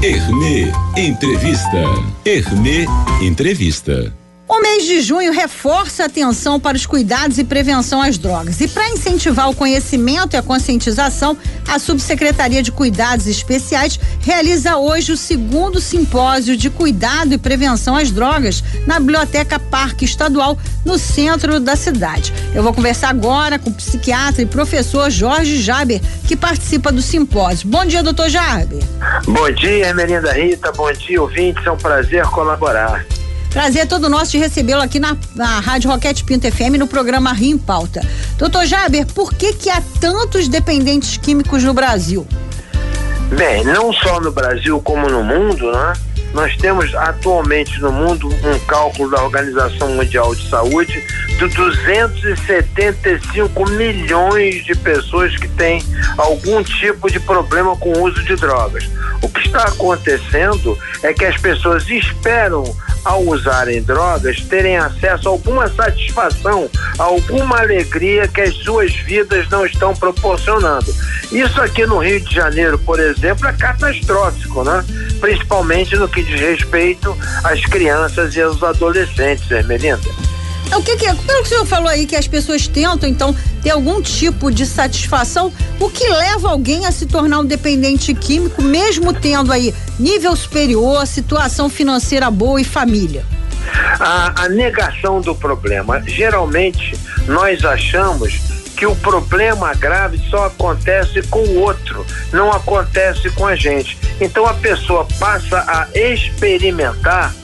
Hernê Entrevista. Hernê Entrevista. O mês de junho reforça a atenção para os cuidados e prevenção às drogas. E para incentivar o conhecimento e a conscientização, a Subsecretaria de Cuidados Especiais realiza hoje o 2º simpósio de cuidado e prevenção às drogas na Biblioteca Parque Estadual, no centro da cidade. Eu vou conversar agora com o psiquiatra e professor Jorge Jaber, que participa do simpósio. Bom dia, doutor Jaber. Bom dia, Emelinda Rita. Bom dia, ouvintes. É um prazer colaborar. Prazer todo nosso de recebê-lo aqui na Rádio Roquete Pinto FM no programa Rio em Pauta. Doutor Jaber, por que há tantos dependentes químicos no Brasil? Bem, não só no Brasil como no mundo, né? Nós temos atualmente no mundo um cálculo da Organização Mundial de Saúde de 275 milhões de pessoas que têm algum tipo de problema com o uso de drogas. O que está acontecendo é que as pessoas esperam, ao usarem drogas, terem acesso a alguma satisfação, a alguma alegria que as suas vidas não estão proporcionando. Isso aqui no Rio de Janeiro, por exemplo, é catastrófico, né? Principalmente no que diz respeito às crianças e aos adolescentes, Ermelinda. O que pelo que o senhor falou aí, que as pessoas tentam, então, ter algum tipo de satisfação, o que leva alguém a se tornar um dependente químico, mesmo tendo aí nível superior, situação financeira boa e família? A negação do problema. Geralmente, nós achamos que o problema grave só acontece com o outro, não acontece com a gente. Então, a pessoa passa a experimentar.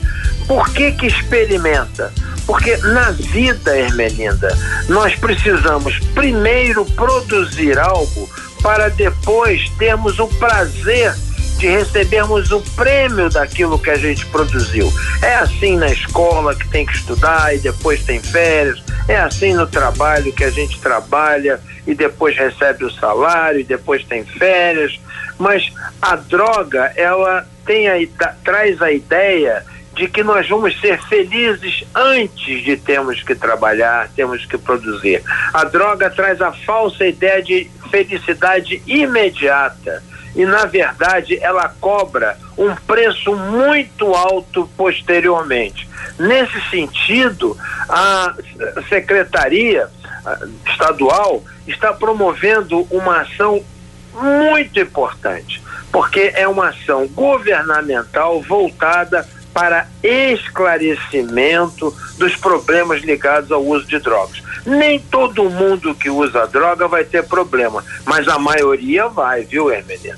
Por que experimenta? Porque na vida, Ermelinda, nós precisamos primeiro produzir algo para depois termos o prazer de recebermos o prêmio daquilo que a gente produziu. É assim na escola, que tem que estudar e depois tem férias. É assim no trabalho, que a gente trabalha e depois recebe o salário e depois tem férias. Mas a droga, ela traz a ideia de que nós vamos ser felizes antes de termos que trabalhar, temos que produzir. A droga traz a falsa ideia de felicidade imediata e, na verdade, ela cobra um preço muito alto posteriormente. Nesse sentido, a Secretaria Estadual está promovendo uma ação muito importante, porque é uma ação governamental voltada para esclarecimento dos problemas ligados ao uso de drogas. Nem todo mundo que usa droga vai ter problema, mas a maioria vai, viu, Emelinda?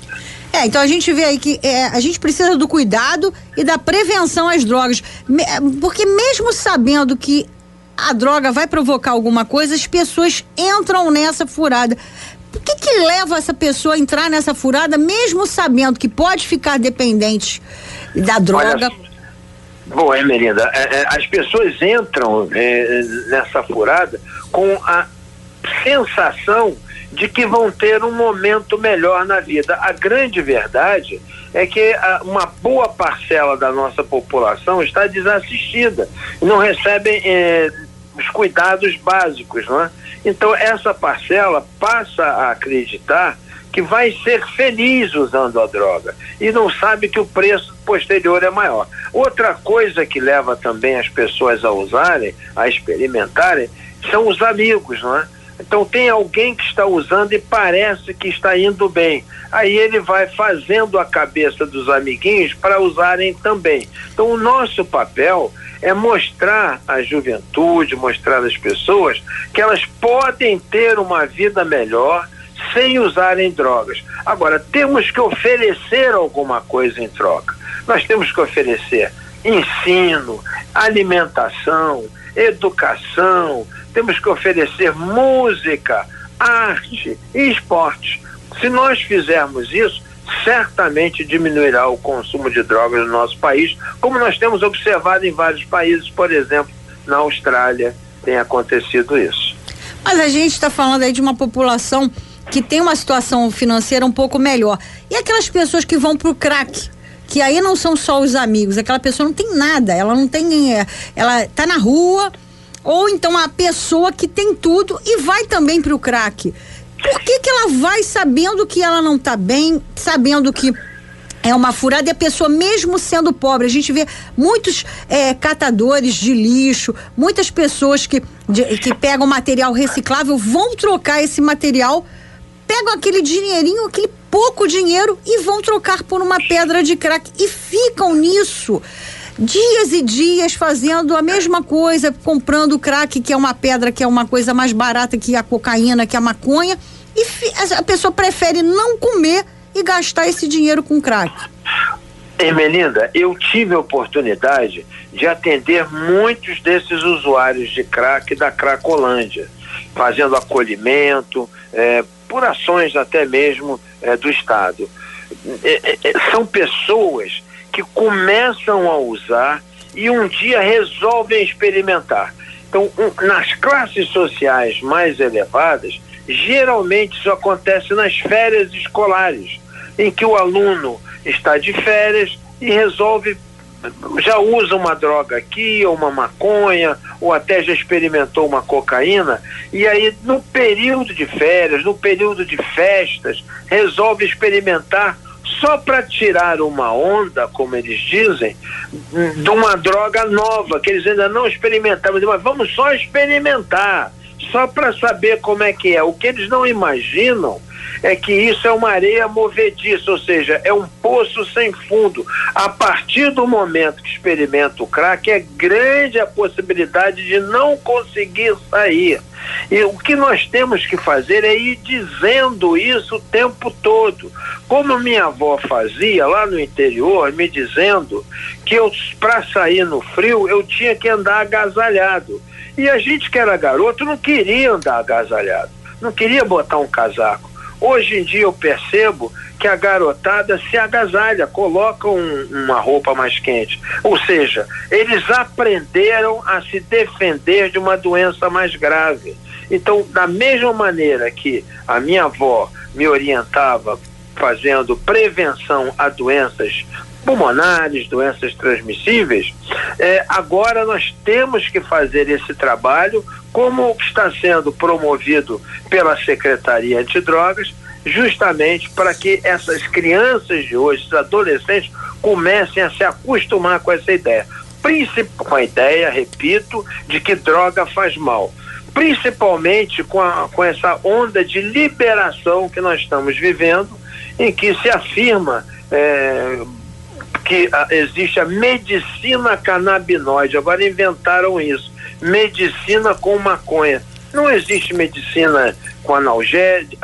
Então a gente vê aí que a gente precisa do cuidado e da prevenção às drogas, porque mesmo sabendo que a droga vai provocar alguma coisa, as pessoas entram nessa furada. O que leva essa pessoa a entrar nessa furada, mesmo sabendo que pode ficar dependente da droga? Bom, Emelinda, as pessoas entram nessa furada com a sensação de que vão ter um momento melhor na vida. A grande verdade é que uma boa parcela da nossa população está desassistida, não recebem os cuidados básicos, não é? Então essa parcela passa a acreditar que vai ser feliz usando a droga e não sabe que o preço posterior é maior. Outra coisa que leva também as pessoas a usarem, a experimentarem, são os amigos, não é? Então tem alguém que está usando e parece que está indo bem. Aí ele vai fazendo a cabeça dos amiguinhos para usarem também. Então o nosso papel é mostrar à juventude, mostrar às pessoas que elas podem ter uma vida melhor sem usarem drogas. Agora, temos que oferecer alguma coisa em troca. Nós temos que oferecer ensino, alimentação, educação, temos que oferecer música, arte e esporte. Se nós fizermos isso, certamente diminuirá o consumo de drogas no nosso país, como nós temos observado em vários países, por exemplo, na Austrália tem acontecido isso. Mas a gente está falando aí de uma população que tem uma situação financeira um pouco melhor. E aquelas pessoas que vão pro crack, que aí não são só os amigos, aquela pessoa não tem nada, ela não tem, ela tá na rua, ou então a pessoa que tem tudo e vai também pro crack. Por que ela vai sabendo que ela não tá bem, sabendo que É uma furada e a pessoa, mesmo sendo pobre, a gente vê muitos catadores de lixo, muitas pessoas que pegam material reciclável, vão trocar esse material, pegam aquele dinheirinho, aquele pouco dinheiro e vão trocar por uma pedra de crack e ficam nisso dias e dias fazendo a mesma coisa, comprando crack, que é uma pedra, que é uma coisa mais barata que a cocaína, que a maconha, e a pessoa prefere não comer e gastar esse dinheiro com crack. Melinda, eu tive a oportunidade de atender muitos desses usuários de crack da Cracolândia, fazendo acolhimento, por ações até mesmo do Estado. São pessoas que começam a usar e um dia resolvem experimentar. Então, nas classes sociais mais elevadas, geralmente isso acontece nas férias escolares, em que o aluno está de férias e resolve, já usa uma droga aqui, ou uma maconha, ou até já experimentou uma cocaína, e aí no período de férias, no período de festas, resolve experimentar só para tirar uma onda, como eles dizem, de uma droga nova, que eles ainda não experimentaram, mas vamos só experimentar, só para saber como é que é. O que eles não imaginam é que isso é uma areia movediça, ou seja, é um poço sem fundo. A partir do momento que experimenta o crack, é grande a possibilidade de não conseguir sair. E o que nós temos que fazer é ir dizendo isso o tempo todo. Como minha avó fazia lá no interior, me dizendo que para sair no frio, eu tinha que andar agasalhado. E a gente que era garoto não queria andar agasalhado, não queria botar um casaco. Hoje em dia eu percebo que a garotada se agasalha, coloca uma roupa mais quente. Ou seja, eles aprenderam a se defender de uma doença mais grave. Então, da mesma maneira que a minha avó me orientava fazendo prevenção a doenças pulmonares, doenças transmissíveis, agora nós temos que fazer esse trabalho, como está sendo promovido pela Secretaria Antidrogas, justamente para que essas crianças de hoje, esses adolescentes, comecem a se acostumar com essa ideia. Com a ideia, repito, de que droga faz mal. Principalmente com essa onda de liberação que nós estamos vivendo, em que se afirma que existe a medicina canabinoide. Agora inventaram isso, medicina com maconha. Não existe medicina com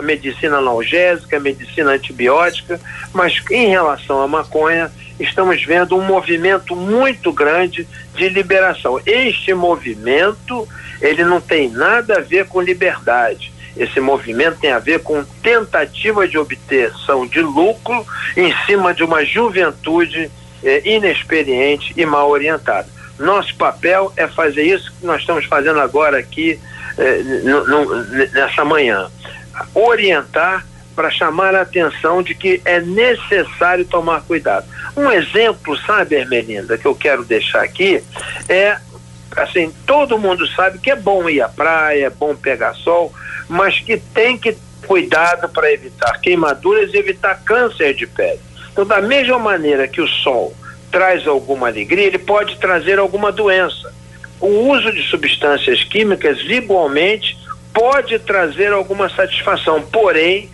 medicina analgésica, medicina antibiótica, mas em relação à maconha, estamos vendo um movimento muito grande de liberação. Este movimento, ele não tem nada a ver com liberdade. Esse movimento tem a ver com tentativa de obtenção de lucro em cima de uma juventude inexperiente e mal orientada. Nosso papel é fazer isso que nós estamos fazendo agora aqui nessa manhã. Orientar para chamar a atenção de que é necessário tomar cuidado. Um exemplo, sabe, Ermelinda, que eu quero deixar aqui assim, todo mundo sabe que é bom ir à praia, é bom pegar sol, mas que tem que ter cuidado para evitar queimaduras e evitar câncer de pele. Então, da mesma maneira que o sol traz alguma alegria, ele pode trazer alguma doença. O uso de substâncias químicas, igualmente, pode trazer alguma satisfação, porém,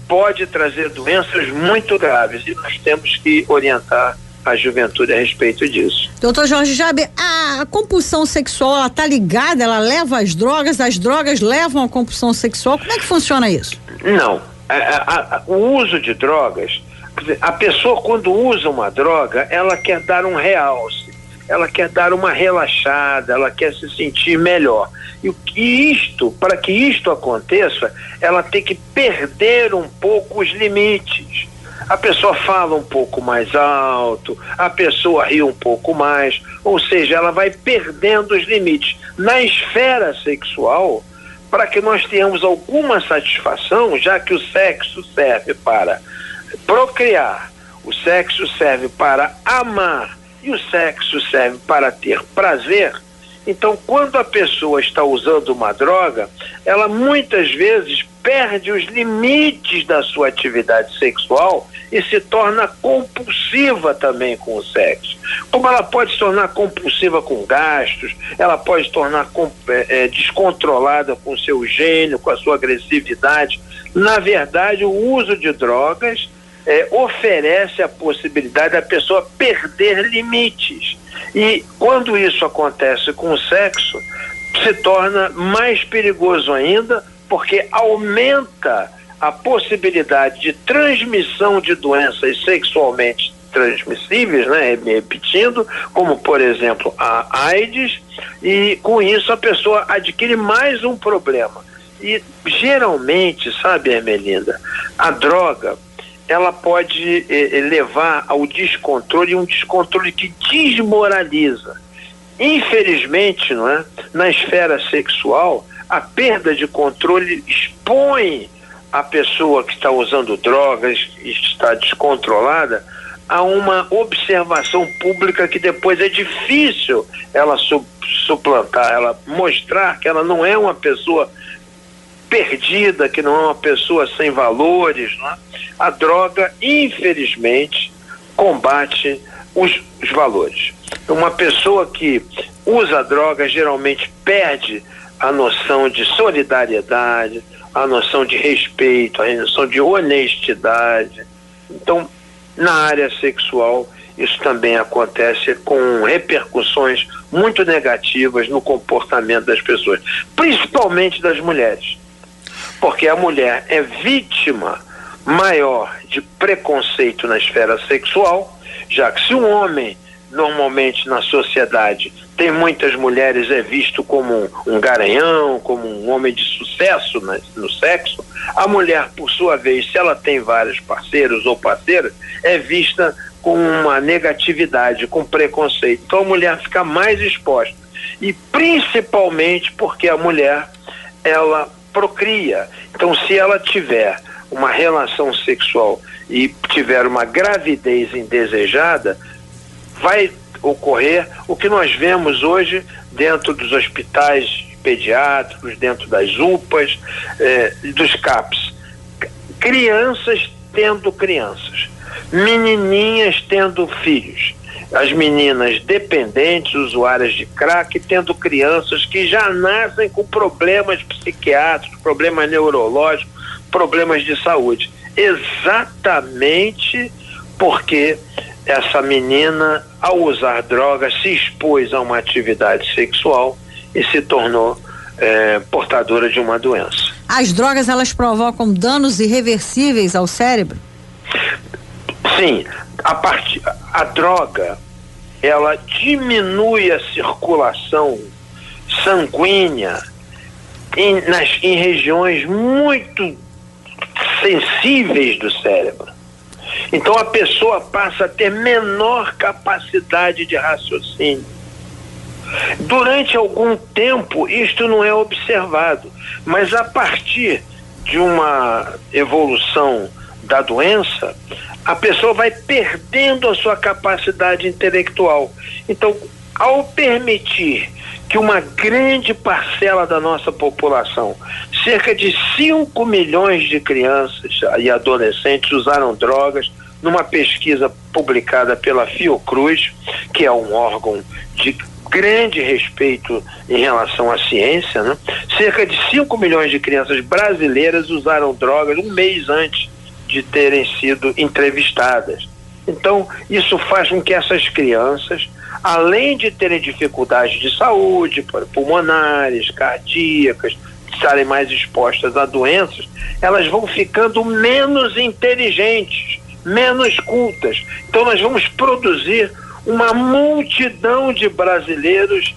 pode trazer doenças muito graves, e nós temos que orientar a juventude a respeito disso. Doutor Jorge Jaber, a compulsão sexual, ela tá ligada, ela leva às drogas levam à compulsão sexual, como é que funciona isso? Não, o uso de drogas, a pessoa quando usa uma droga, ela quer dar um realce, ela quer dar uma relaxada, ela quer se sentir melhor. Para que isto aconteça, ela tem que perder um pouco os limites. A pessoa fala um pouco mais alto, a pessoa ri um pouco mais, ou seja, ela vai perdendo os limites. Na esfera sexual, para que nós tenhamos alguma satisfação, já que o sexo serve para procriar, o sexo serve para amar e o sexo serve para ter prazer, Então, quando a pessoa está usando uma droga, ela muitas vezes perde os limites da sua atividade sexual e se torna compulsiva também com o sexo. Como ela pode se tornar compulsiva com gastos, ela pode se tornar descontrolada com o seu gênio, com a sua agressividade. Na verdade, o uso de drogas oferece a possibilidade da pessoa perder limites. E quando isso acontece com o sexo, se torna mais perigoso ainda, porque aumenta a possibilidade de transmissão de doenças sexualmente transmissíveis, né? Repetindo, como por exemplo a AIDS, e com isso a pessoa adquire mais um problema. E geralmente, sabe, Ermelinda, a droga, ela pode levar ao descontrole, um descontrole que desmoraliza. Infelizmente, não é? Na esfera sexual, a perda de controle expõe a pessoa que está usando drogas e está descontrolada a uma observação pública que depois é difícil ela suplantar, ela mostrar que ela não é uma pessoa perdida, que não é uma pessoa sem valores, não é? A droga, infelizmente, combate os valores. Uma pessoa que usa droga geralmente perde a noção de solidariedade, a noção de respeito, a noção de honestidade. Então, na área sexual, isso também acontece com repercussões muito negativas no comportamento das pessoas, principalmente das mulheres. Porque a mulher é vítima maior de preconceito na esfera sexual, já que se um homem, normalmente na sociedade, tem muitas mulheres, é visto como um garanhão, como um homem de sucesso no sexo, a mulher, por sua vez, se ela tem vários parceiros ou parceiras, é vista com uma negatividade, com preconceito. Então a mulher fica mais exposta. E principalmente porque a mulher, ela procria. Então, se ela tiver uma relação sexual e tiver uma gravidez indesejada, vai ocorrer o que nós vemos hoje dentro dos hospitais pediátricos, dentro das UPAs, dos CAPs. Crianças tendo crianças, menininhas tendo filhos, as meninas dependentes, usuárias de crack, tendo crianças que já nascem com problemas psiquiátricos, problemas neurológicos, problemas de saúde. Exatamente porque essa menina, ao usar drogas, se expôs a uma atividade sexual e se tornou portadora de uma doença. As drogas, elas provocam danos irreversíveis ao cérebro? Sim, a droga, ela diminui a circulação sanguínea em regiões muito sensíveis do cérebro. Então a pessoa passa a ter menor capacidade de raciocínio. Durante algum tempo isto não é observado, mas a partir de uma evolução da doença, a pessoa vai perdendo a sua capacidade intelectual. Então, ao permitir que uma grande parcela da nossa população, cerca de 5 milhões de crianças e adolescentes usaram drogas, numa pesquisa publicada pela Fiocruz, que é um órgão de grande respeito em relação à ciência, né? Cerca de 5 milhões de crianças brasileiras usaram drogas um mês antes de terem sido entrevistadas. Então, isso faz com que essas crianças, além de terem dificuldades de saúde, pulmonares, cardíacas, estarem mais expostas a doenças, elas vão ficando menos inteligentes, menos cultas. Então nós vamos produzir uma multidão de brasileiros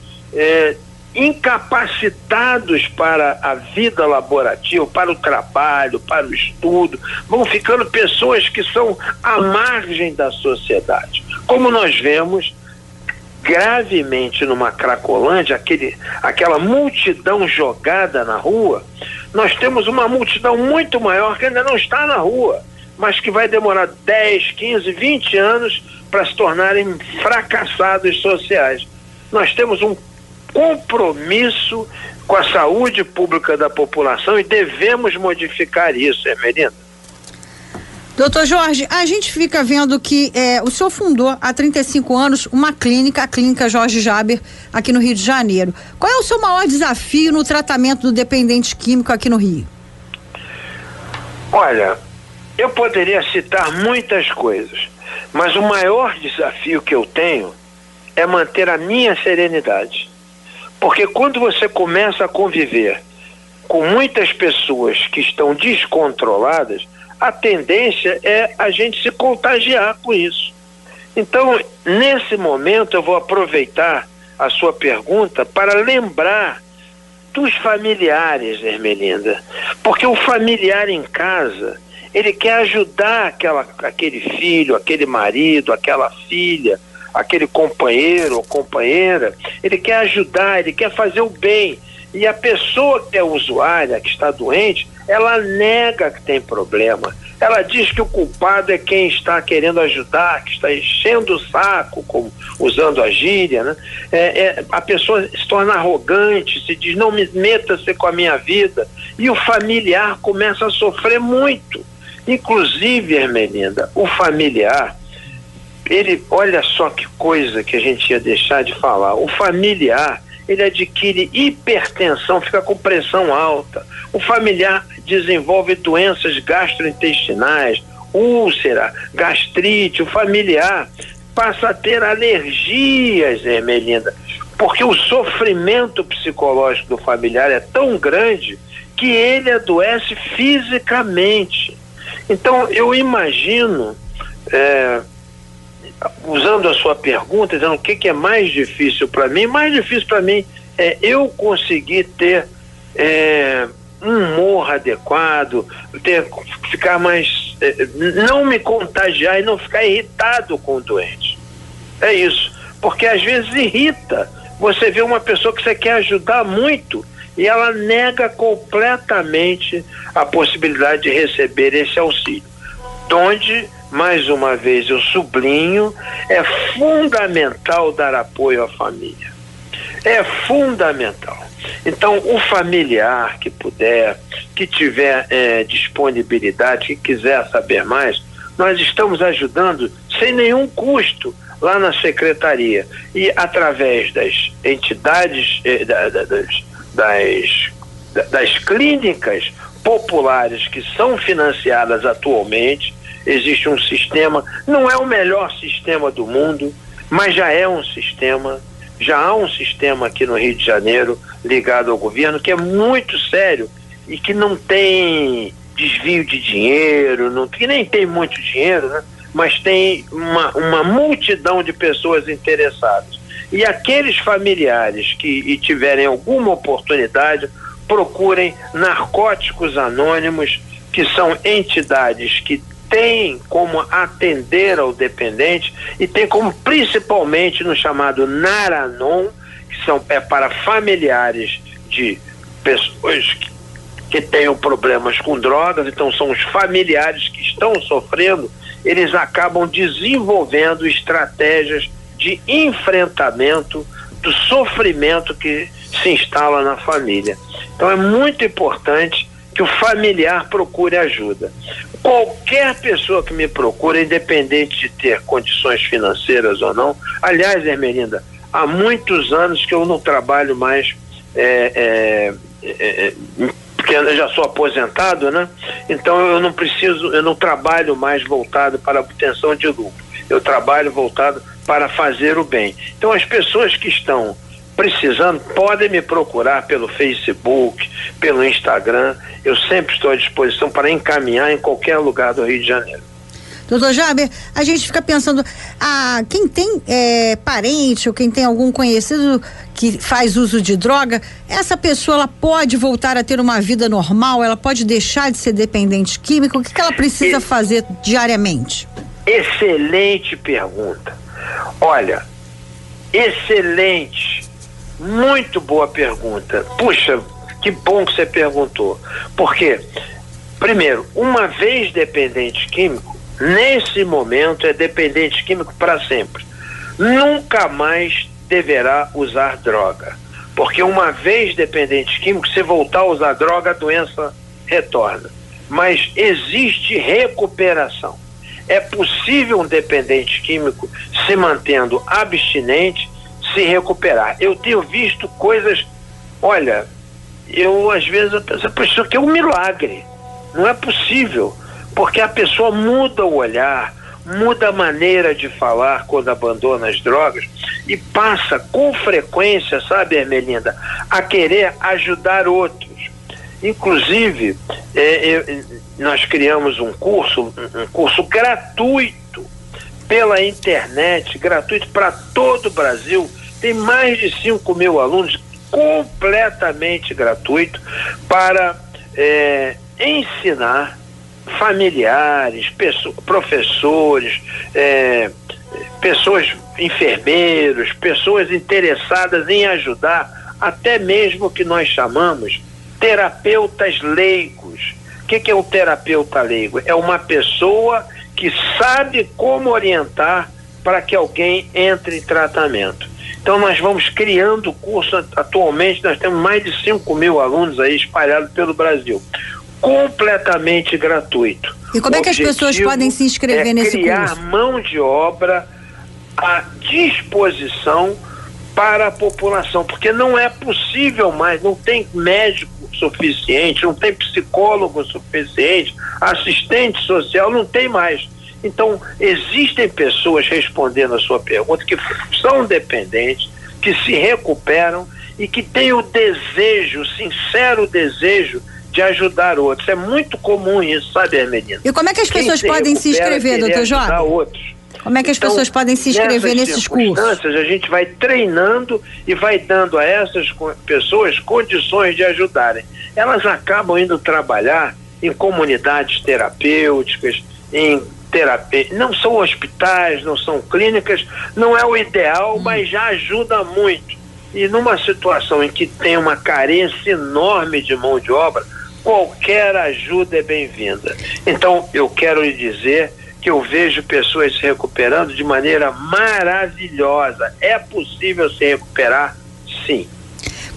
incapacitados para a vida laborativa, para o trabalho, para o estudo. Vão ficando pessoas que são à margem da sociedade. Como nós vemos gravemente numa Cracolândia, aquela multidão jogada na rua, nós temos uma multidão muito maior que ainda não está na rua, mas que vai demorar 10, 15, 20 anos para se tornarem fracassados sociais. Nós temos um compromisso com a saúde pública da população e devemos modificar isso, Ermelinda. Doutor Jorge, a gente fica vendo que o senhor fundou há 35 anos uma clínica, a Clínica Jorge Jaber, aqui no Rio de Janeiro. Qual é o seu maior desafio no tratamento do dependente químico aqui no Rio? Olha, eu poderia citar muitas coisas, mas o maior desafio que eu tenho é manter a minha serenidade. Porque quando você começa a conviver com muitas pessoas que estão descontroladas, a tendência é a gente se contagiar com isso. Então, nesse momento, eu vou aproveitar a sua pergunta para lembrar dos familiares, Ermelinda. Porque o familiar em casa, ele quer ajudar aquele filho, aquele marido, aquela filha, aquele companheiro ou companheira, ele quer ajudar, ele quer fazer o bem. E a pessoa que é usuária, que está doente, ela nega que tem problema. Ela diz que o culpado é quem está querendo ajudar, que está enchendo o saco, usando a gíria, né? A pessoa se torna arrogante, se diz, não me meta-se com a minha vida. E o familiar começa a sofrer muito. Inclusive, Ermelinda, o familiar, olha só que coisa que a gente ia deixar de falar. O familiar, ele adquire hipertensão, fica com pressão alta. O familiar desenvolve doenças gastrointestinais, úlcera, gastrite. O familiar passa a ter alergias, Ermelinda, porque o sofrimento psicológico do familiar é tão grande que ele adoece fisicamente. Então, eu imagino, usando a sua pergunta, dizendo o que é mais difícil para mim, mais difícil para mim é eu conseguir ter um humor adequado, ficar mais, não me contagiar e não ficar irritado com o doente. É isso, porque às vezes irrita. Você vê uma pessoa que você quer ajudar muito e ela nega completamente a possibilidade de receber esse auxílio. Onde, mais uma vez, eu sublinho, é fundamental dar apoio à família. É fundamental. Então, o familiar que puder, que tiver disponibilidade, que quiser saber mais, nós estamos ajudando sem nenhum custo lá na secretaria. E através das entidades, das clínicas populares que são financiadas atualmente, existe um sistema, não é o melhor sistema do mundo, mas já é um sistema, já há um sistema aqui no Rio de Janeiro ligado ao governo que é muito sério e que não tem desvio de dinheiro, que nem tem muito dinheiro, né? Mas tem uma multidão de pessoas interessadas. E aqueles familiares que tiverem alguma oportunidade, procurem Narcóticos Anônimos, que são entidades que têm como atender ao dependente e tem como, principalmente no chamado Naranon, que é para familiares de pessoas que tenham problemas com drogas. Então são os familiares que estão sofrendo, eles acabam desenvolvendo estratégias de enfrentamento do sofrimento que se instala na família. Então é muito importante que o familiar procure ajuda. Qualquer pessoa que me procure, independente de ter condições financeiras ou não. Aliás, Ermelinda, há muitos anos que eu não trabalho mais, porque eu já sou aposentado, né? Então eu não trabalho mais voltado para a obtenção de lucro. Eu trabalho voltado para fazer o bem. Então as pessoas que estão precisando podem me procurar pelo Facebook, pelo Instagram. Eu sempre estou à disposição para encaminhar em qualquer lugar do Rio de Janeiro. Doutor Jaber, a gente fica pensando, quem tem parente ou quem tem algum conhecido que faz uso de droga, essa pessoa ela pode voltar a ter uma vida normal? Ela pode deixar de ser dependente químico? O que ela precisa fazer diariamente? Excelente pergunta. Olha, excelente, muito boa pergunta. Puxa, que bom que você perguntou. Porque, primeiro, uma vez dependente químico, nesse momento é dependente químico para sempre. Nunca mais deverá usar droga. porque uma vez dependente químico, se voltar a usar droga, a doença retorna. Mas existe recuperação. É possível um dependente químico, se mantendo abstinente, se recuperar. Eu tenho visto coisas, olha, eu às vezes a pessoa que é um milagre. Não é possível, porque a pessoa muda o olhar, muda a maneira de falar quando abandona as drogas e passa com frequência, sabe, Ermelinda, a querer ajudar outros. Inclusive, nós criamos um curso gratuito pela internet, gratuito para todo o Brasil. Tem mais de 5.000 alunos, completamente gratuito, para ensinar familiares, professores, pessoas, enfermeiros, pessoas interessadas em ajudar, até mesmo que nós chamamos terapeutas leigos. O que é um terapeuta leigo? É uma pessoa que sabe como orientar para que alguém entre em tratamento. Então nós vamos criando curso. Atualmente nós temos mais de 5.000 alunos aí espalhados pelo Brasil, completamente gratuito. E como é que as pessoas podem se inscrever nesse curso? Criar mão de obra à disposição para a população, porque não é possível mais, não tem médico suficiente, não tem psicólogo suficiente, assistente social, não tem mais. Então, existem pessoas, respondendo a sua pergunta, que são dependentes, que se recuperam e que têm o desejo, o sincero desejo de ajudar outros. É muito comum isso, sabe, Ermelinda? E como é que as pessoas podem se inscrever, doutor Job? Como é que as pessoas podem se inscrever nesses cursos? A gente vai treinando e vai dando a essas pessoas condições de ajudarem. Elas acabam indo trabalhar em comunidades terapêuticas, em terapia. Não são hospitais, não são clínicas, não é o ideal, mas já ajuda muito. E numa situação em que tem uma carência enorme de mão de obra, qualquer ajuda é bem-vinda. Então, eu quero lhe dizer que eu vejo pessoas se recuperando de maneira maravilhosa. É possível se recuperar? Sim.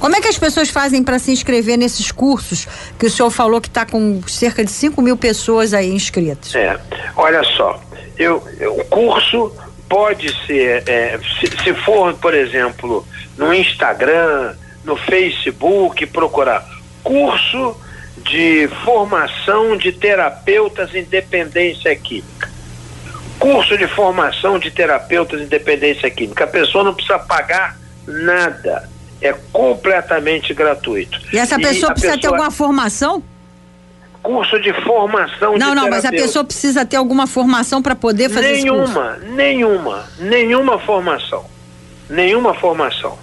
Como é que as pessoas fazem para se inscrever nesses cursos que o senhor falou que está com cerca de 5.000 pessoas aí inscritas? Olha só, o curso pode ser, se for, por exemplo, no Instagram, no Facebook, procurar curso de formação de terapeutas em dependência química. Curso de formação de terapeutas em dependência química. A pessoa não precisa pagar nada. É completamente gratuito. E essa pessoa precisa ter alguma formação? Curso de formação de terapeuta. Não, mas a pessoa precisa ter alguma formação para poder fazer esse curso? Nenhuma formação. Nenhuma formação.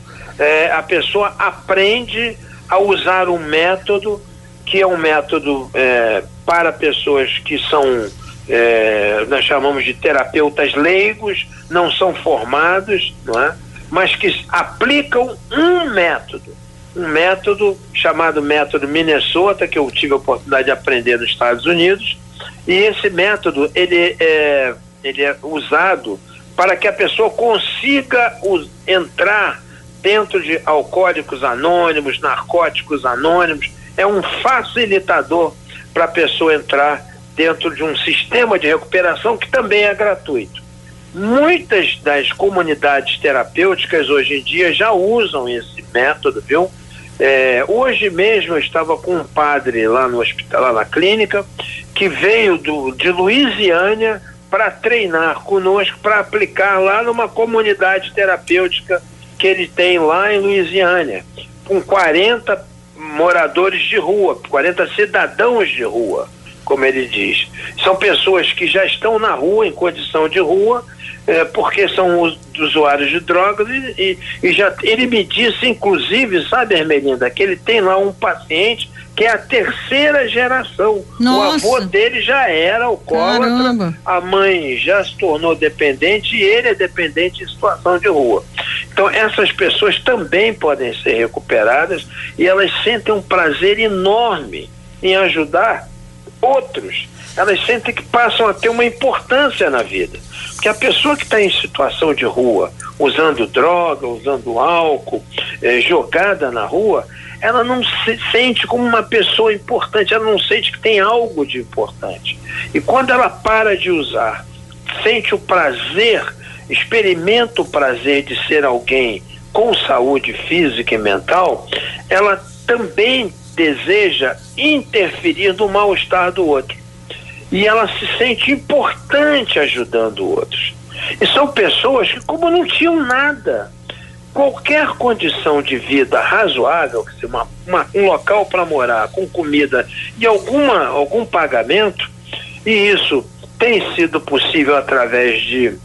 A pessoa aprende a usar um método que é um método para pessoas que são, nós chamamos de terapeutas leigos, não são formados, não é? Mas que aplicam um método chamado método Minnesota, que eu tive a oportunidade de aprender nos Estados Unidos, e esse método ele é usado para que a pessoa consiga entrar dentro de alcoólicos anônimos, narcóticos anônimos. É um facilitador para a pessoa entrar dentro de um sistema de recuperação que também é gratuito. Muitas das comunidades terapêuticas hoje em dia já usam esse método, viu? Hoje mesmo eu estava com um padre lá no hospital, lá na clínica, que veio de Louisiana para treinar conosco, para aplicar lá numa comunidade terapêutica que ele tem lá em Louisiana, com 40 moradores de rua, 40 cidadãos de rua, como ele diz. São pessoas que já estão na rua, em condição de rua, porque são usuários de drogas e ele me disse, inclusive, sabe, Ermelinda, que ele tem lá um paciente que é a terceira geração. Nossa. O avô dele já era alcoólatra. Caramba. A mãe já se tornou dependente e ele é dependente em situação de rua. Então essas pessoas também podem ser recuperadas e elas sentem um prazer enorme em ajudar outros. Elas sentem que passam a ter uma importância na vida. Porque a pessoa que está em situação de rua, usando droga, usando álcool, jogada na rua, ela não se sente como uma pessoa importante, ela não sente que tem algo de importante. E quando ela para de usar, sente o prazer, experimenta o prazer de ser alguém com saúde física e mental, ela também deseja interferir no mal-estar do outro. E ela se sente importante ajudando outros. E são pessoas que, como não tinham nada, qualquer condição de vida razoável, um local para morar, com comida e algum pagamento, e isso tem sido possível através de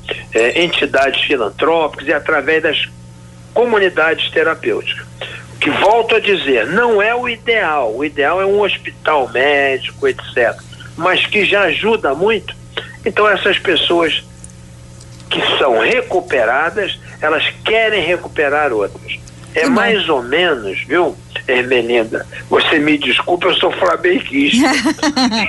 entidades filantrópicas e através das comunidades terapêuticas. Que, volto a dizer, não é o ideal. O ideal é um hospital médico, etc. Mas que já ajuda muito. Então, essas pessoas que são recuperadas, elas querem recuperar outras. É mais ou menos, viu, Ermelinda? Você me desculpa, eu sou flamenguista.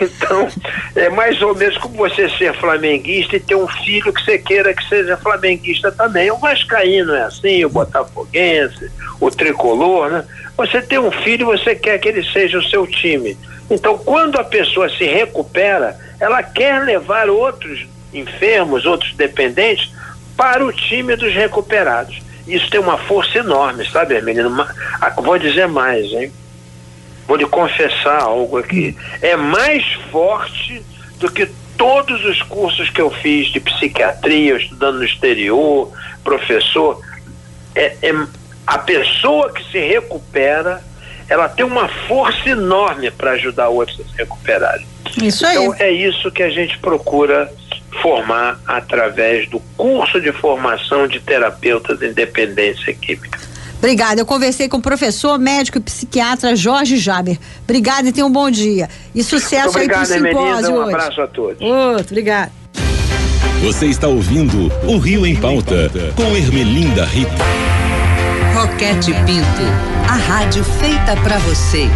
Então, é mais ou menos como você ser flamenguista e ter um filho que você queira que seja flamenguista também. O vascaíno é assim, o botafoguense, o tricolor, né? Você tem um filho e você quer que ele seja o seu time. Então, quando a pessoa se recupera, ela quer levar outros enfermos, outros dependentes, para o time dos recuperados. Isso tem uma força enorme, sabe, menino? Vou dizer mais, hein? Vou lhe confessar algo aqui. É mais forte do que todos os cursos que eu fiz de psiquiatria, estudando no exterior, professor. A pessoa que se recupera, ela tem uma força enorme para ajudar outros a se recuperarem. Isso aí. Então, é isso que a gente procura formar através do curso de formação de terapeutas em dependência química. Obrigada. Eu conversei com o professor, médico e psiquiatra Jorge Jaber. Obrigada e tenha um bom dia. E sucesso aí pro simpósio hoje. Um abraço a todos. Outro, obrigado. Você está ouvindo o Rio em Pauta com Ermelinda Rita. Roquete Pinto, a rádio feita pra você.